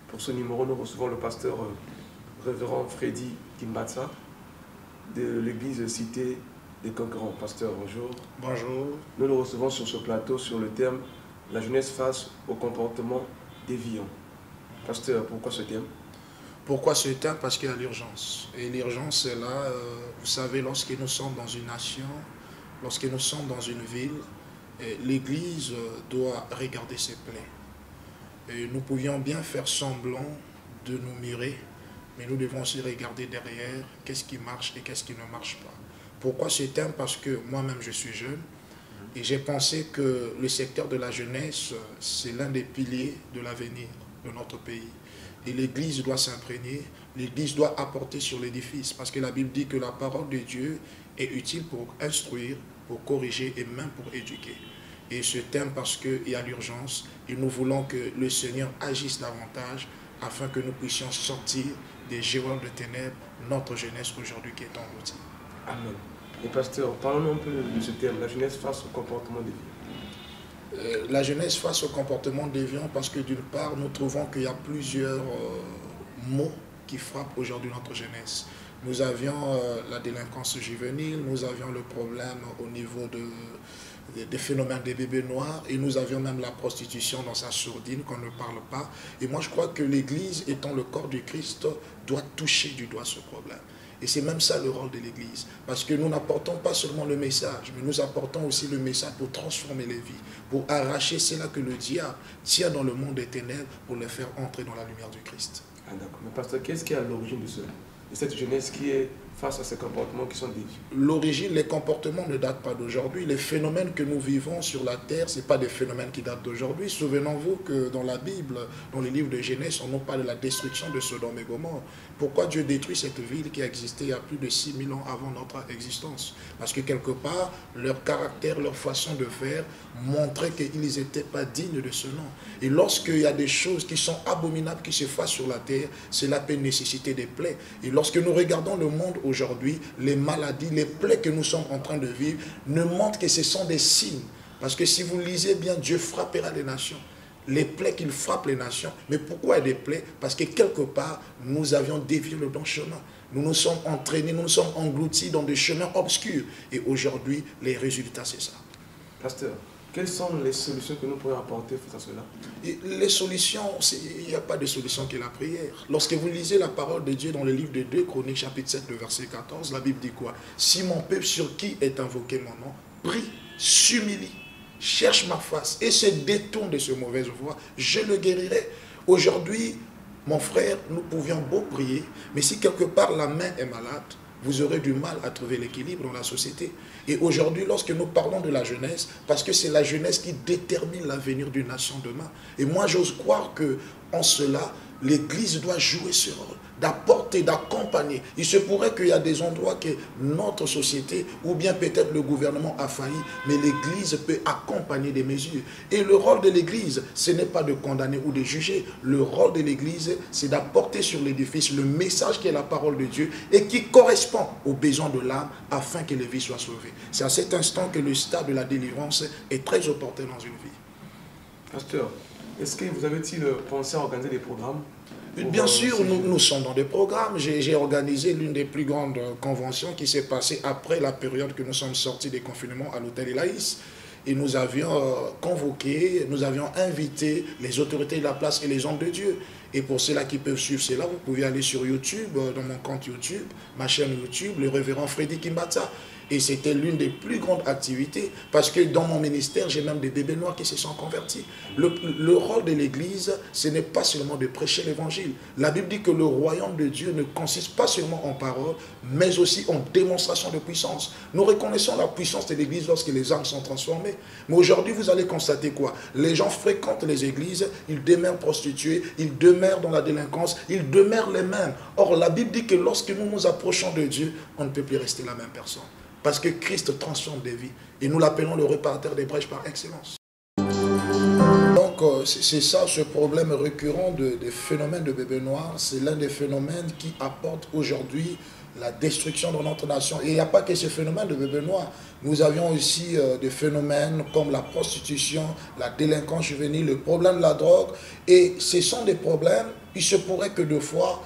Pour ce numéro, nous recevons le pasteur révérend Freddy Kimbatsa de l'église Cité des Concurrents. Pasteur, bonjour. Bonjour. Nous le recevons sur ce plateau sur le thème « La jeunesse face au comportement déviant ». Pasteur, pourquoi ce thème? Pourquoi ce thème? Parce qu'il y a l'urgence. Et l'urgence, c'est là, vous savez, lorsque nous sommes dans une nation, lorsque nous sommes dans une ville, l'Église doit regarder ses plaies. Et nous pouvions bien faire semblant de nous mirer, mais nous devons aussi regarder derrière qu'est-ce qui marche et qu'est-ce qui ne marche pas. Pourquoi ce thème? Parce que moi-même, je suis jeune et j'ai pensé que le secteur de la jeunesse, c'est l'un des piliers de l'avenir de notre pays. Et l'Église doit s'imprégner, l'Église doit apporter sur l'édifice, parce que la Bible dit que la parole de Dieu est utile pour instruire, pour corriger et même pour éduquer. Et ce thème parce qu'il y a l'urgence et nous voulons que le Seigneur agisse davantage afin que nous puissions sortir des géants de ténèbres, notre jeunesse aujourd'hui qui est engloutie. Amen. Et pasteur, parlons un peu de ce thème, la jeunesse face au comportement déviant. La jeunesse face au comportement déviant parce que d'une part, nous trouvons qu'il y a plusieurs maux qui frappent aujourd'hui notre jeunesse. Nous avions la délinquance juvénile, nous avions le problème au niveau des phénomènes des bébés noirs et nous avions même la prostitution dans sa sourdine qu'on ne parle pas. Et moi je crois que l'Église, étant le corps du Christ, doit toucher du doigt ce problème. Et c'est même ça le rôle de l'Église. Parce que nous n'apportons pas seulement le message, mais nous apportons aussi le message pour transformer les vies, pour arracher cela que le diable tient dans le monde des ténèbres pour les faire entrer dans la lumière du Christ. Ah, d'accord. Mais pasteur, qu'est-ce qui est à l'origine de cette jeunesse qui est face à ces comportements qui sont déviants? L'origine, les comportements ne datent pas d'aujourd'hui. Les phénomènes que nous vivons sur la terre, ce n'est pas des phénomènes qui datent d'aujourd'hui. Souvenons-vous que dans la Bible, dans les livres de Genèse, on nous parle de la destruction de Sodome et Gomorrhe. Pourquoi Dieu détruit cette ville qui a existé il y a plus de 6000 ans avant notre existence? Parce que quelque part, leur caractère, leur façon de faire montrait qu'ils n'étaient pas dignes de ce nom. Et lorsqu'il y a des choses qui sont abominables qui se fassent sur la terre, cela peut nécessiter des plaies. Et lorsque nous regardons le monde aujourd'hui, les maladies, les plaies que nous sommes en train de vivre, ne montrent que ce sont des signes. Parce que si vous lisez bien, Dieu frappera les nations. Les plaies qu'il frappe les nations. Mais pourquoi des plaies? Parce que quelque part, nous avions dévié le bon chemin. Nous nous sommes entraînés, nous nous sommes engloutis dans des chemins obscurs. Et aujourd'hui, les résultats, c'est ça. Pasteur, quelles sont les solutions que nous pourrions apporter face à cela? Et les solutions, il n'y a pas de solution que la prière. Lorsque vous lisez la parole de Dieu dans le livre de 2 Chroniques, chapitre 7, le verset 14, la Bible dit quoi? Si mon peuple sur qui est invoqué mon nom, prie, s'humilie, cherche ma face et se détourne de ce mauvaise voie, je le guérirai. Aujourd'hui, mon frère, nous pouvions beau prier, mais si quelque part la main est malade, vous aurez du mal à trouver l'équilibre dans la société. Et aujourd'hui, lorsque nous parlons de la jeunesse, parce que c'est la jeunesse qui détermine l'avenir d'une nation demain. Et moi, j'ose croire qu'en cela, l'Église doit jouer ce rôle, d'apporter, d'accompagner. Il se pourrait qu'il y a des endroits que notre société, ou bien peut-être le gouvernement a failli, mais l'Église peut accompagner des mesures. Et le rôle de l'Église, ce n'est pas de condamner ou de juger. Le rôle de l'Église, c'est d'apporter sur l'édifice le message qui est la parole de Dieu et qui correspond aux besoins de l'âme afin que les vies soient sauvées. C'est à cet instant que le stade de la délivrance est très opportun dans une vie. Pasteur, est-ce que vous avez-il pensé à organiser des programmes? Bien sûr, nous sommes dans des programmes. J'ai organisé l'une des plus grandes conventions qui s'est passée après la période que nous sommes sortis des confinements à l'hôtel Elaïs. Et nous avions convoqué, nous avions invité les autorités de la place et les hommes de Dieu. Et pour ceux-là qui peuvent suivre cela, vous pouvez aller sur YouTube, dans mon compte YouTube, ma chaîne YouTube, le révérend Freddy Kimbatsa. Et c'était l'une des plus grandes activités, parce que dans mon ministère, j'ai même des bébés noirs qui se sont convertis. Le rôle de l'Église, ce n'est pas seulement de prêcher l'Évangile. La Bible dit que le royaume de Dieu ne consiste pas seulement en paroles, mais aussi en démonstration de puissance. Nous reconnaissons la puissance de l'Église lorsque les âmes sont transformées. Mais aujourd'hui, vous allez constater quoi? Les gens fréquentent les églises, ils demeurent prostitués, ils demeurent dans la délinquance, ils demeurent les mêmes. Or, la Bible dit que lorsque nous nous approchons de Dieu, on ne peut plus rester la même personne. Parce que Christ transforme des vies. Et nous l'appelons le réparateur des brèches par excellence. Donc, c'est ça, ce problème récurrent des phénomènes de bébés noirs. C'est l'un des phénomènes qui apporte aujourd'hui la destruction de notre nation. Et il n'y a pas que ce phénomène de Benoît. Nous avions aussi des phénomènes comme la prostitution, la délinquance juvénile, le problème de la drogue. Et ce sont des problèmes, il se pourrait que deux fois,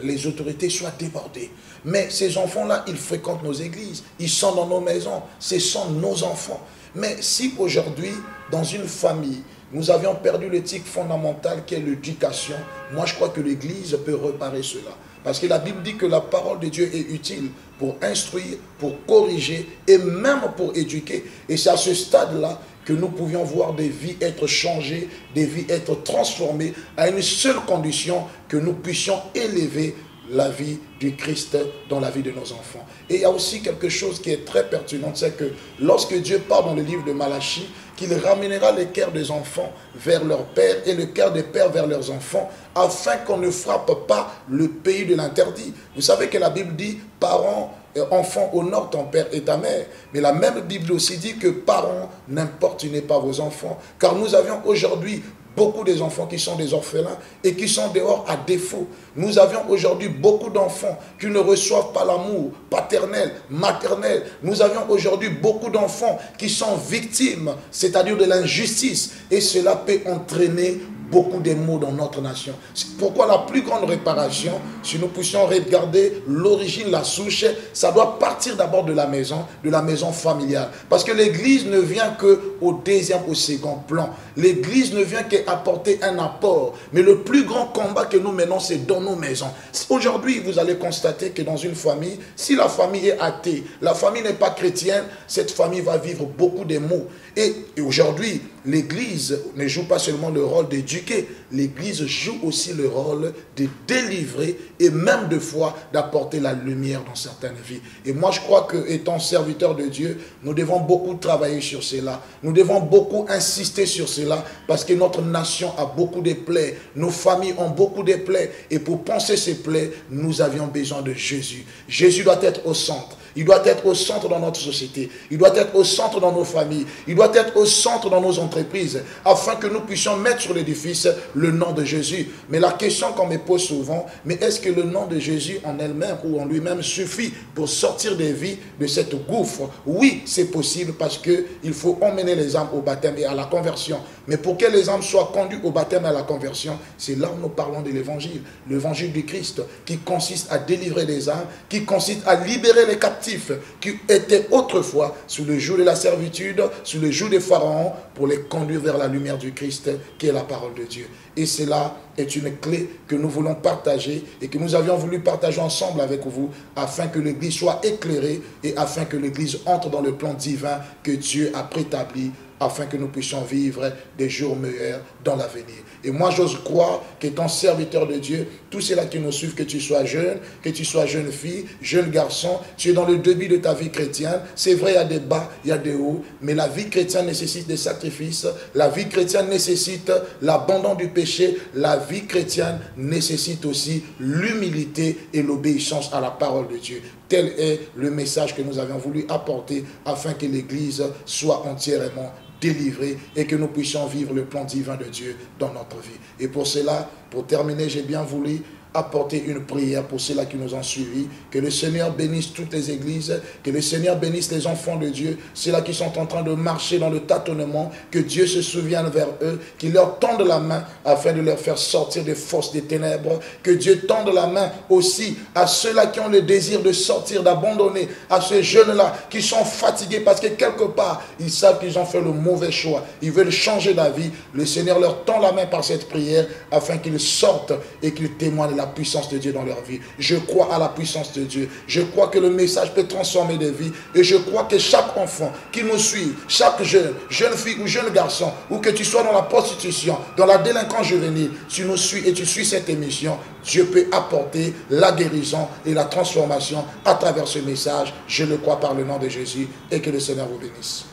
les autorités soient débordées. Mais ces enfants-là, ils fréquentent nos églises, ils sont dans nos maisons, ce sont nos enfants. Mais si aujourd'hui, dans une famille, nous avions perdu l'éthique fondamentale qui est l'éducation, moi je crois que l'Église peut réparer cela. Parce que la Bible dit que la parole de Dieu est utile pour instruire, pour corriger et même pour éduquer. Et c'est à ce stade-là que nous pouvions voir des vies être changées, des vies être transformées à une seule condition, que nous puissions élever la vie du Christ dans la vie de nos enfants. Et il y a aussi quelque chose qui est très pertinent, c'est que lorsque Dieu parle dans le livre de Malachie, qu'il ramènera les cœurs des enfants vers leur père et le cœur des pères vers leurs enfants, afin qu'on ne frappe pas le pays de l'interdit. Vous savez que la Bible dit, parents, enfants, honore ton père et ta mère. Mais la même Bible aussi dit que parents, n'importunez pas vos enfants. Car nous avions aujourd'hui beaucoup des enfants qui sont des orphelins et qui sont dehors à défaut. Nous avions aujourd'hui beaucoup d'enfants qui ne reçoivent pas l'amour paternel, maternel. Nous avions aujourd'hui beaucoup d'enfants qui sont victimes, c'est-à-dire de l'injustice. Et cela peut entraîner beaucoup de maux dans notre nation. C'est pourquoi la plus grande réparation, si nous puissions regarder l'origine, la souche, ça doit partir d'abord de la maison familiale. Parce que l'Église ne vient qu'au deuxième, au second plan. L'Église ne vient qu'apporter un apport. Mais le plus grand combat que nous menons, c'est dans nos maisons. Aujourd'hui, vous allez constater que dans une famille, si la famille est athée, la famille n'est pas chrétienne, cette famille va vivre beaucoup de maux. Et aujourd'hui, l'Église ne joue pas seulement le rôle d'éduquer, l'Église joue aussi le rôle de délivrer et même de fois d'apporter la lumière dans certaines vies. Et moi je crois que étant serviteur de Dieu, nous devons beaucoup travailler sur cela. Nous devons beaucoup insister sur cela parce que notre nation a beaucoup de plaies, nos familles ont beaucoup de plaies et pour penser ces plaies, nous avions besoin de Jésus. Jésus doit être au centre. Il doit être au centre dans notre société. Il doit être au centre dans nos familles. Il doit être au centre dans nos entreprises, afin que nous puissions mettre sur l'édifice le nom de Jésus. Mais la question qu'on me pose souvent, mais est-ce que le nom de Jésus en elle-même ou en lui-même suffit pour sortir des vies de cette gouffre? Oui, c'est possible parce qu'il faut emmener les âmes au baptême et à la conversion. Mais pour que les âmes soient conduites au baptême et à la conversion, c'est là où nous parlons de l'évangile du Christ, qui consiste à délivrer les âmes, qui consiste à libérer les captifs, qui étaient autrefois sous le joug de la servitude, sous le joug des pharaons, pour les conduire vers la lumière du Christ, qui est la parole de Dieu. Et cela est une clé que nous voulons partager et que nous avions voulu partager ensemble avec vous, afin que l'Église soit éclairée et afin que l'Église entre dans le plan divin que Dieu a préétabli, afin que nous puissions vivre des jours meilleurs dans l'avenir. Et moi, j'ose croire qu'étant serviteur de Dieu, tous ceux-là qui nous suivent, que tu sois jeune fille, jeune garçon, tu es dans le début de ta vie chrétienne. C'est vrai, il y a des bas, il y a des hauts, mais la vie chrétienne nécessite des sacrifices, la vie chrétienne nécessite l'abandon du péché, la vie chrétienne nécessite aussi l'humilité et l'obéissance à la parole de Dieu. Tel est le message que nous avions voulu apporter afin que l'Église soit entièrement délivrée et que nous puissions vivre le plan divin de Dieu dans notre vie. Et pour cela, pour terminer, j'ai bien voulu apporter une prière pour ceux-là qui nous ont suivis. Que le Seigneur bénisse toutes les églises, que le Seigneur bénisse les enfants de Dieu, ceux-là qui sont en train de marcher dans le tâtonnement, que Dieu se souvienne vers eux, qu'il leur tende la main afin de leur faire sortir des forces des ténèbres, que Dieu tende la main aussi à ceux-là qui ont le désir de sortir, d'abandonner, à ces jeunes-là qui sont fatigués parce que quelque part, ils savent qu'ils ont fait le mauvais choix, ils veulent changer d'avis. Le Seigneur leur tend la main par cette prière afin qu'ils sortent et qu'ils témoignent de la puissance de Dieu dans leur vie. Je crois à la puissance de Dieu. Je crois que le message peut transformer des vies. Et je crois que chaque enfant qui nous suit, chaque jeune fille ou jeune garçon, ou que tu sois dans la prostitution, dans la délinquance juvénile, tu nous suis et tu suis cette émission, Dieu peut apporter la guérison et la transformation à travers ce message. Je le crois par le nom de Jésus et que le Seigneur vous bénisse.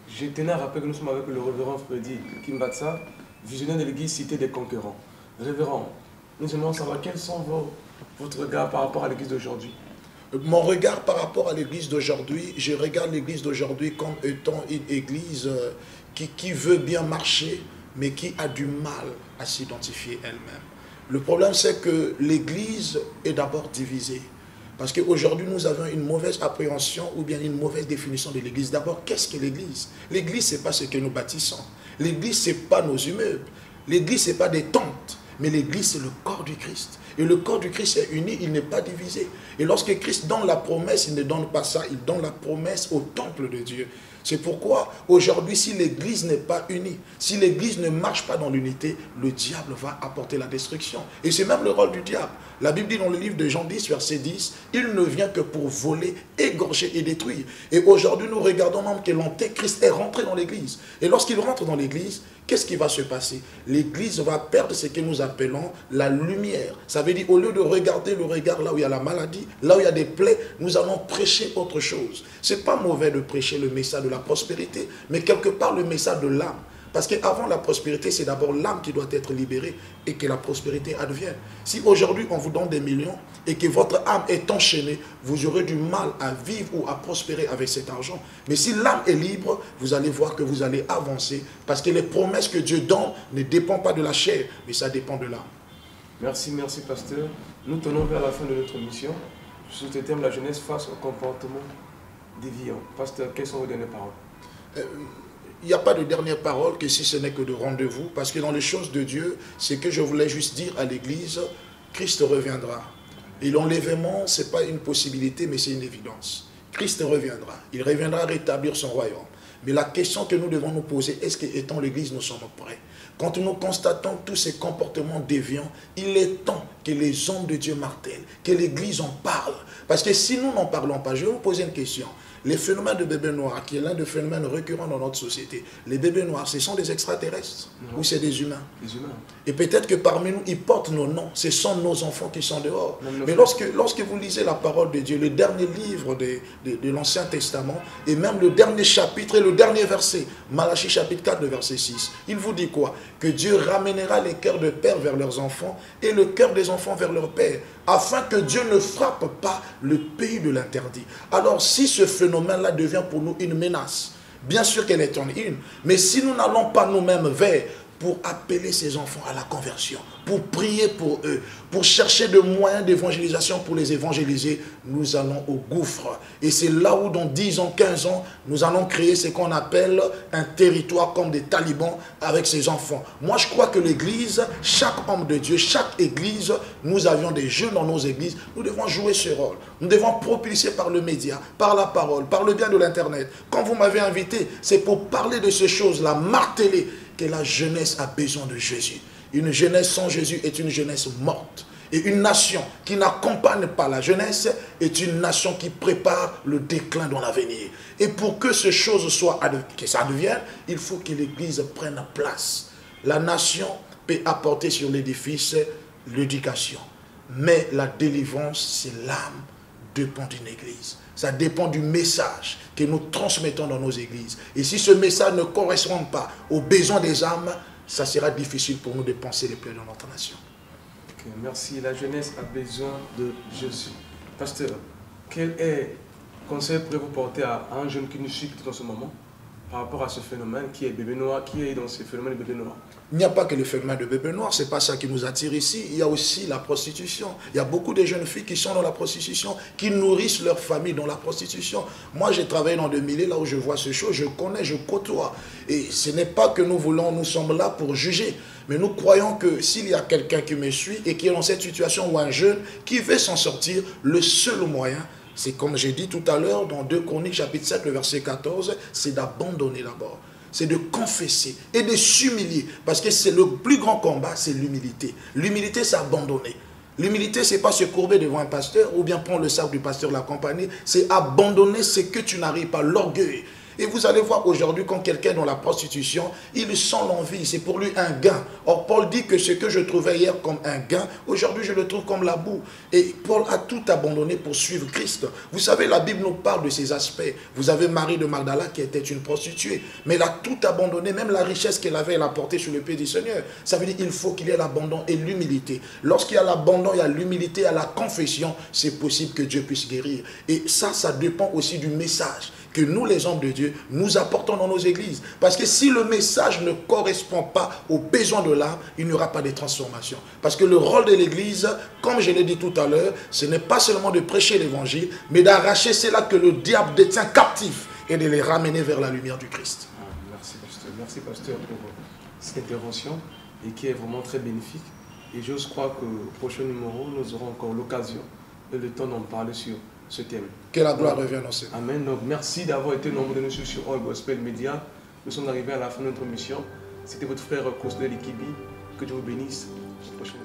Je tenais à rappeler que nous sommes avec le révérend Freddy Kimbatsa, visionnaire de l'église Cité des Conquérants. Révérend, nous aimerions savoir quels sont votre regard par rapport à l'église d'aujourd'hui. Mon regard par rapport à l'église d'aujourd'hui, je regarde l'église d'aujourd'hui comme étant une église qui veut bien marcher, mais qui a du mal à s'identifier elle-même. Le problème, c'est que l'Église est d'abord divisée. Parce qu'aujourd'hui, nous avons une mauvaise appréhension ou bien une mauvaise définition de l'Église. D'abord, qu'est-ce que l'Église? L'Église, ce n'est pas ce que nous bâtissons. L'Église, ce n'est pas nos immeubles. L'Église, ce n'est pas des tentes. Mais l'Église, c'est le corps du Christ. Et le corps du Christ est uni, il n'est pas divisé. Et lorsque Christ donne la promesse, il ne donne pas ça, il donne la promesse au temple de Dieu. C'est pourquoi aujourd'hui, si l'Église n'est pas unie, si l'Église ne marche pas dans l'unité, le diable va apporter la destruction. Et c'est même le rôle du diable. La Bible dit dans le livre de Jean 10, verset 10, « Il ne vient que pour voler, égorger et détruire. » Et aujourd'hui, nous regardons même que l'Antéchrist est rentré dans l'Église. Et lorsqu'il rentre dans l'Église, qu'est-ce qui va se passer? L'Église va perdre ce que nous appelons la lumière. Ça veut dire, au lieu de regarder le regard là où il y a la maladie, là où il y a des plaies, nous allons prêcher autre chose. Ce n'est pas mauvais de prêcher le message de la prospérité, mais quelque part le message de l'âme. Parce qu'avant la prospérité, c'est d'abord l'âme qui doit être libérée et que la prospérité advienne. Si aujourd'hui on vous donne des millions et que votre âme est enchaînée, vous aurez du mal à vivre ou à prospérer avec cet argent. Mais si l'âme est libre, vous allez voir que vous allez avancer parce que les promesses que Dieu donne ne dépendent pas de la chair, mais ça dépend de l'âme. Merci, merci pasteur. Nous tenons vers la fin de notre mission. Sous ce thème, la jeunesse face au comportement déviant. Pasteur, quelles sont vos dernières paroles? Il n'y a pas de dernière parole que si ce n'est que de rendez-vous, parce que dans les choses de Dieu, c'est que je voulais juste dire à l'Église, Christ reviendra. Et l'enlèvement, ce n'est pas une possibilité, mais c'est une évidence. Christ reviendra. Il reviendra rétablir son royaume. Mais la question que nous devons nous poser, est-ce qu'étant l'Église, nous sommes prêts? Quand nous constatons tous ces comportements déviants, il est temps que les hommes de Dieu martèlent, que l'Église en parle. Parce que si nous n'en parlons pas, je vais vous poser une question. Les phénomènes de bébés noirs, qui est l'un des phénomènes récurrents dans notre société, les bébés noirs, ce sont des extraterrestres ou c'est des humains? Des humains. Et peut-être que parmi nous, ils portent nos noms. Ce sont nos enfants qui sont dehors. Mais lorsque vous lisez la parole de Dieu, le dernier livre de l'Ancien Testament, et même le dernier chapitre et le dernier verset, Malachie chapitre 4, le verset 6, il vous dit quoi? Que Dieu ramènera les cœurs de pères vers leurs enfants et le cœur des enfants vers leur père, afin que Dieu ne frappe pas le pays de l'interdit. Alors si ce phénomène-là devient pour nous une menace, bien sûr qu'elle est en une, mais si nous n'allons pas nous-mêmes vers pour appeler ces enfants à la conversion, pour prier pour eux, pour chercher de moyens d'évangélisation pour les évangéliser, nous allons au gouffre. Et c'est là où dans 10 ans, 15 ans, nous allons créer ce qu'on appelle un territoire comme des talibans avec ces enfants. Moi, je crois que l'Église, chaque homme de Dieu, chaque Église, nous avions des jeunes dans nos églises, nous devons jouer ce rôle. Nous devons propulser par le média, par la parole, par le bien de l'Internet. Quand vous m'avez invité, c'est pour parler de ces choses-là, marteler que la jeunesse a besoin de Jésus. Une jeunesse sans Jésus est une jeunesse morte. Et une nation qui n'accompagne pas la jeunesse est une nation qui prépare le déclin dans l'avenir. Et pour que ces choses soient, que ça devienne, il faut que l'Église prenne place. La nation peut apporter sur l'édifice l'éducation. Mais la délivrance, c'est l'âme, dépend d'une Église. Ça dépend du message que nous transmettons dans nos églises. Et si ce message ne correspond pas aux besoins des âmes, ça sera difficile pour nous de penser les plaies dans notre nation. Okay, merci. La jeunesse a besoin de Jésus. Pasteur, quel conseil pourrez-vous porter à un jeune qui nous suit dans ce moment par rapport à ce phénomène qui est bébé noir, qui est dans ce phénomène de bébé noir? Il n'y a pas que le phénomène de bébé noir, ce n'est pas ça qui nous attire ici. Il y a aussi la prostitution. Il y a beaucoup de jeunes filles qui sont dans la prostitution, qui nourrissent leur famille dans la prostitution. Moi, j'ai travaillé dans des milieux là où je vois ce choses, je connais, je côtoie. Et ce n'est pas que nous sommes là pour juger. Mais nous croyons que s'il y a quelqu'un qui me suit et qui est dans cette situation ou un jeune qui veut s'en sortir, le seul moyen, c'est comme j'ai dit tout à l'heure dans 2 Chroniques chapitre 7, le verset 14, c'est d'abandonner d'abord. C'est de confesser et de s'humilier. Parce que c'est le plus grand combat, c'est l'humilité. L'humilité, c'est abandonner. L'humilité, ce n'est pas se courber devant un pasteur ou bien prendre le sac du pasteur, l'accompagner. C'est abandonner ce que tu n'arrives pas, l'orgueil. Et vous allez voir aujourd'hui, quand quelqu'un est dans la prostitution, il sent l'envie, c'est pour lui un gain. Or, Paul dit que ce que je trouvais hier comme un gain, aujourd'hui je le trouve comme la boue. Et Paul a tout abandonné pour suivre Christ. Vous savez, la Bible nous parle de ces aspects. Vous avez Marie de Magdala qui était une prostituée, mais elle a tout abandonné, même la richesse qu'elle avait, elle a portée sur le pied du Seigneur. Ça veut dire qu'il faut qu'il y ait l'abandon et l'humilité. Lorsqu'il y a l'abandon, il y a l'humilité, il y a la confession, c'est possible que Dieu puisse guérir. Et ça dépend aussi du message que nous, les hommes de Dieu, nous apportons dans nos églises. Parce que si le message ne correspond pas aux besoins de l'âme, il n'y aura pas de transformation. Parce que le rôle de l'église, comme je l'ai dit tout à l'heure, ce n'est pas seulement de prêcher l'évangile, mais d'arracher cela que le diable détient captif et de les ramener vers la lumière du Christ. Merci, pasteur, pour cette intervention et qui est vraiment très bénéfique. Et j'ose croire qu'au prochain numéro, nous aurons encore l'occasion et le temps d'en parler sur ce thème. Que la gloire revienne au Seigneur. Amen. Donc, merci d'avoir été nombreux de nous suivre sur All Gospel Media. Nous sommes arrivés à la fin de notre mission. C'était votre frère Cosnel Ikibi. Que Dieu vous bénisse. À la prochaine.